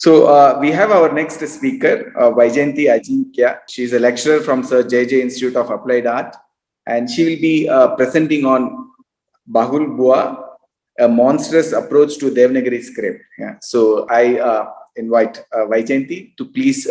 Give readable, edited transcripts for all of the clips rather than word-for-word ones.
We have our next speaker, Vaijayanti Ajinkya. She is a lecturer from Sir J.J. Institute of Applied Art, and she will be presenting on Bagulbua, a monstrous approach to Devanagari script. Yeah. So I invite Vaijayanti to please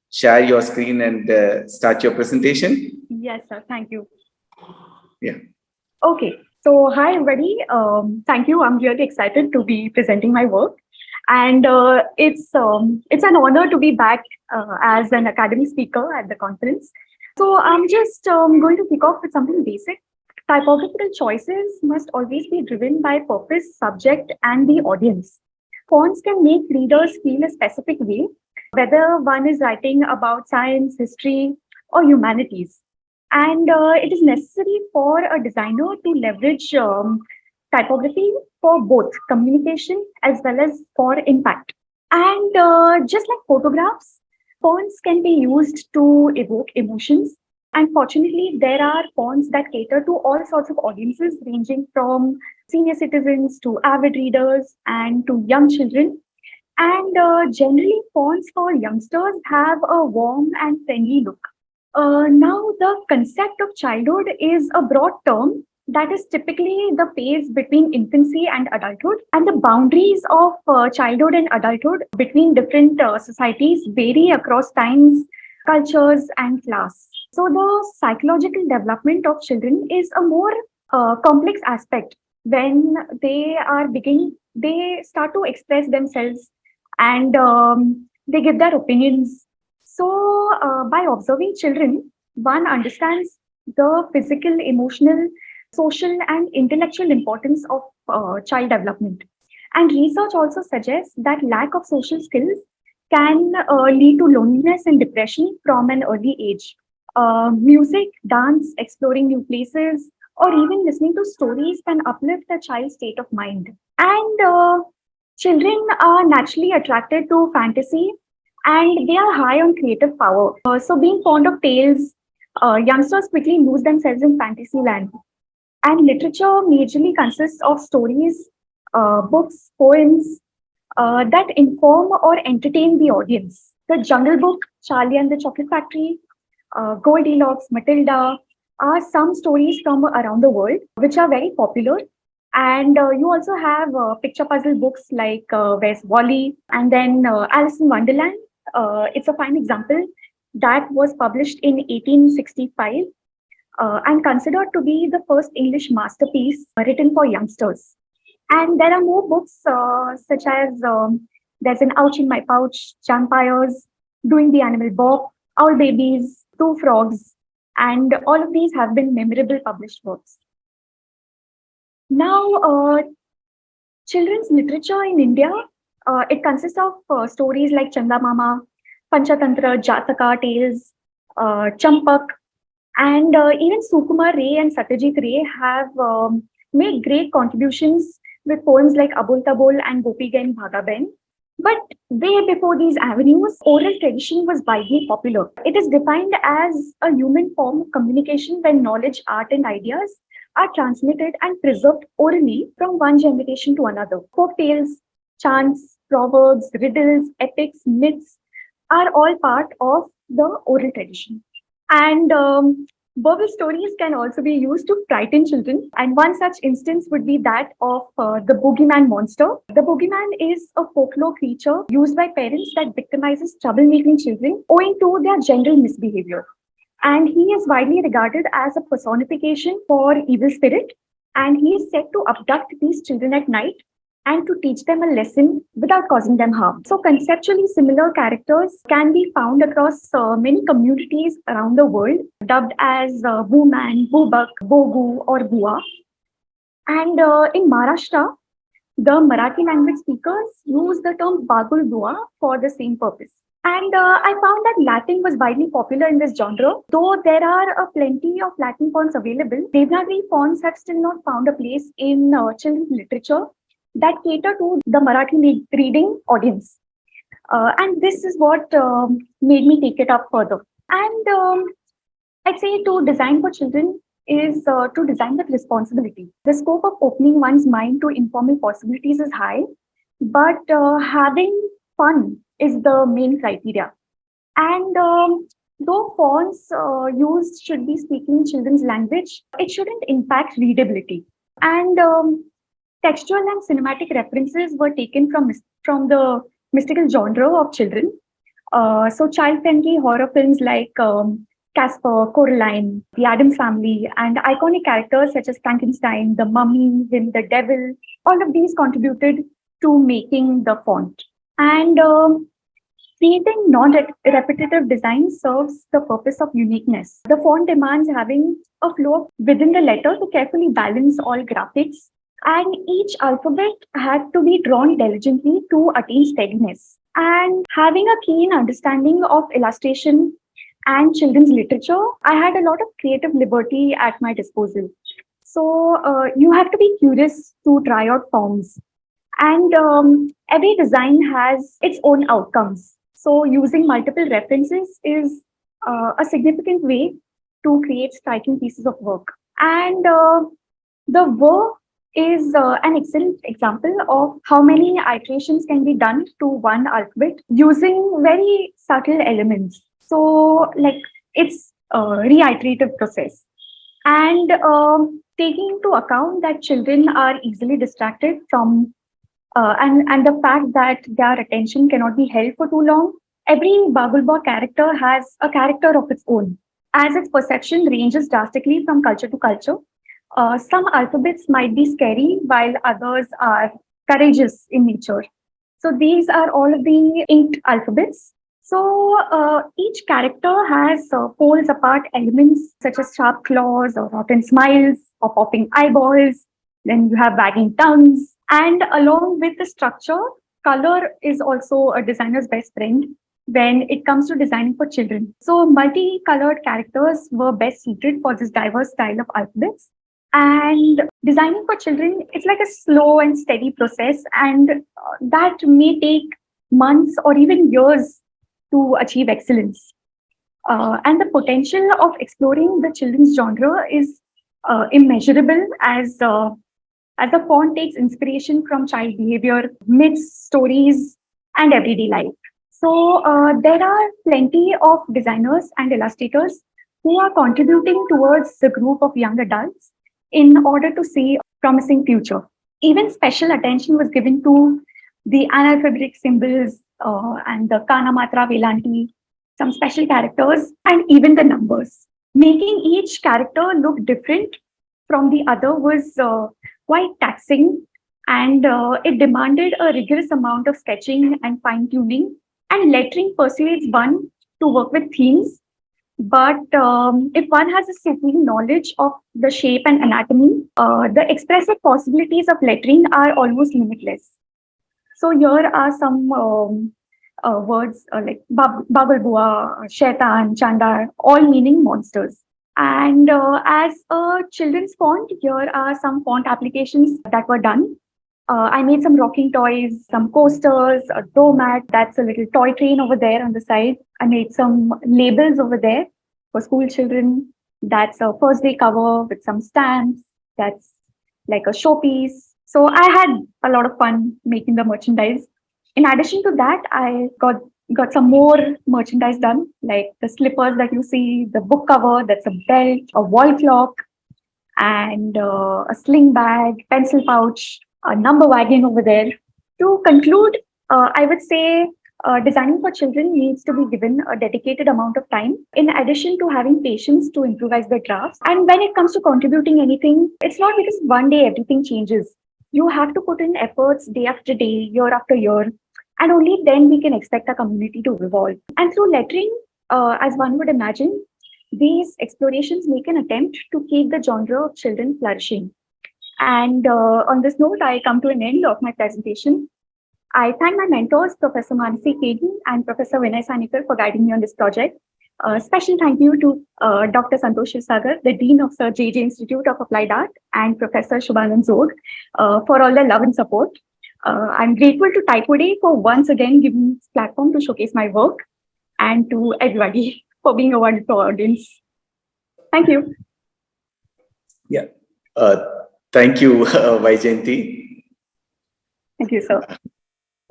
share your screen and start your presentation. Yes, sir. Thank you. Yeah. Okay. So hi, everybody. Thank you. I'm really excited to be presenting my work. And it's an honor to be back as an academic speaker at the conference. So I'm just going to kick off with something basic. Typographical choices must always be driven by purpose, subject, and the audience. Fonts can make readers feel a specific way, whether one is writing about science, history, or humanities. And it is necessary for a designer to leverage typography for both communication as well as for impact. And just like photographs, fonts can be used to evoke emotions. And fortunately, there are fonts that cater to all sorts of audiences, ranging from senior citizens to avid readers and to young children. And generally, fonts for youngsters have a warm and friendly look. Now, the concept of childhood is a broad term that is typically the phase between infancy and adulthood, and the boundaries of childhood and adulthood between different societies vary across times, cultures, and class. So, the psychological development of children is a more complex aspect. When they are beginning, they start to express themselves and they give their opinions. So, by observing children, one understands the physical, emotional, social, and intellectual importance of child development. And research also suggests that lack of social skills can lead to loneliness and depression from an early age. Music, dance, exploring new places, or even listening to stories can uplift a child's state of mind. And children are naturally attracted to fantasy and they are high on creative power. So, being fond of tales, youngsters quickly lose themselves in fantasy land. And literature majorly consists of stories, books, poems that inform or entertain the audience. The Jungle Book, Charlie and the Chocolate Factory, Goldilocks, Matilda are some stories from around the world which are very popular. And you also have picture puzzle books like Where's Wally, and then Alice in Wonderland. It's a fine example that was published in 1865 and considered to be the first English masterpiece written for youngsters. And there are more books such as there's an Ouch in My Pouch, Vampires, Doing the Animal Bob, Owl Babies, Two Frogs, and all of these have been memorable published works. Now, children's literature in India, it consists of stories like Chanda Mama, Panchatantra, Jataka tales, Champak, and even Sukumar Ray and Satyajit Ray have made great contributions with poems like Abul Tabol and Gopigan Bhagaben. But way before these avenues, oral tradition was widely popular. It is defined as a human form of communication when knowledge, art, and ideas are transmitted and preserved orally from one generation to another. Folk tales, chants, proverbs, riddles, epics, myths are all part of the oral tradition. And verbal stories can also be used to frighten children. And one such instance would be that of the boogeyman monster. The boogeyman is a folklore creature used by parents that victimizes troublemaking children owing to their general misbehavior. And he is widely regarded as a personification for evil spirit. And he is said to abduct these children at night and to teach them a lesson without causing them harm. So conceptually similar characters can be found across many communities around the world, dubbed as Booman, Boobak, Bogu, or Bua. And in Maharashtra, the Marathi language speakers use the term Bagulbua for the same purpose. And I found that Latin was widely popular in this genre. Though there are plenty of Latin fonts available, Devanagari fonts have still not found a place in children's literature that cater to the Marathi reading audience. And this is what made me take it up further. And I'd say to design for children is to design with responsibility. The scope of opening one's mind to informal possibilities is high, but having fun is the main criteria. And though fonts used should be speaking children's language, it shouldn't impact readability. And textual and cinematic references were taken from the mystical genre of children. So child-friendly horror films like Casper, Coraline, The Addams Family, and iconic characters such as Frankenstein, the Mummy, Him, the Devil, all of these contributed to making the font. And creating non-repetitive design serves the purpose of uniqueness. The font demands having a flow within the letter to carefully balance all graphics, and each alphabet had to be drawn diligently to attain steadiness. And having a keen understanding of illustration and children's literature, I had a lot of creative liberty at my disposal. So you have to be curious to try out forms. And every design has its own outcomes. So using multiple references is a significant way to create striking pieces of work. And the verb is an excellent example of how many iterations can be done to one alphabet using very subtle elements. So, like, it's a reiterative process. And taking into account that children are easily distracted from and the fact that their attention cannot be held for too long, every Bagulbua character has a character of its own, as its perception ranges drastically from culture to culture. Some alphabets might be scary, while others are courageous in nature. So these are all of the inked alphabets. So each character has poles apart elements such as sharp claws or rotten smiles or popping eyeballs. Then you have wagging tongues. And along with the structure, color is also a designer's best friend when it comes to designing for children. So multicolored characters were best suited for this diverse style of alphabets. And designing for children, it's like a slow and steady process, and that may take months or even years to achieve excellence. And the potential of exploring the children's genre is immeasurable as the font takes inspiration from child behavior, myths, stories, and everyday life. So there are plenty of designers and illustrators who are contributing towards the group of young adults in order to see a promising future. Even special attention was given to the analphabetic symbols and the Kana Matra Velanti, some special characters, and even the numbers. Making each character look different from the other was quite taxing, and it demanded a rigorous amount of sketching and fine tuning. And lettering persuades one to work with themes, but if one has a supreme knowledge of the shape and anatomy, the expressive possibilities of lettering are almost limitless. So here are some words like Bagulbua, Shaitan, Chandar, all meaning monsters. And as a children's font, here are some font applications that were done. I made some rocking toys, some coasters, a doormat. That's a little toy train over there on the side. I made some labels over there for school children. That's a first day cover with some stamps. That's like a showpiece. So I had a lot of fun making the merchandise. In addition to that, I got some more merchandise done, like the slippers that you see, the book cover, that's a belt, a wall clock, and a sling bag, pencil pouch, a number wagon over there. To conclude, I would say designing for children needs to be given a dedicated amount of time, in addition to having patience to improvise the drafts. And when it comes to contributing anything, it's not because one day everything changes. You have to put in efforts day after day, year after year, and only then we can expect a community to evolve. And through lettering, as one would imagine, these explorations make an attempt to keep the genre of children flourishing. And on this note, I come to an end of my presentation. I thank my mentors, Professor Manasi Kedi and Professor Vinay Sanikar, for guiding me on this project. Special thank you to Dr. Santosh Sagar, the Dean of Sir J.J. Institute of Applied Art, and Professor Shubhanand Zog for all their love and support. I'm grateful to Typography for once again giving this platform to showcase my work, and to everybody for being a wonderful audience. Thank you. Yeah. Thank you, Vaijayanti. Thank you, sir.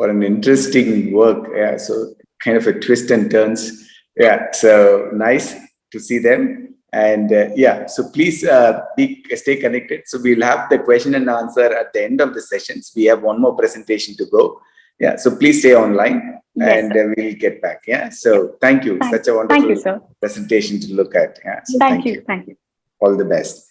for an interesting work. Yeah, so kind of a twist and turns. Yeah, so nice to see them. And yeah, so please stay connected. So we'll have the question and answer at the end of the sessions. We have one more presentation to go. Yeah, so please stay online, Yes, and sir. we'll get back. Yeah, so thank you. Thank, Such a thank you, wonderful sir. presentation to look at. Yeah, so Thank thank you. you. Thank you. All the best.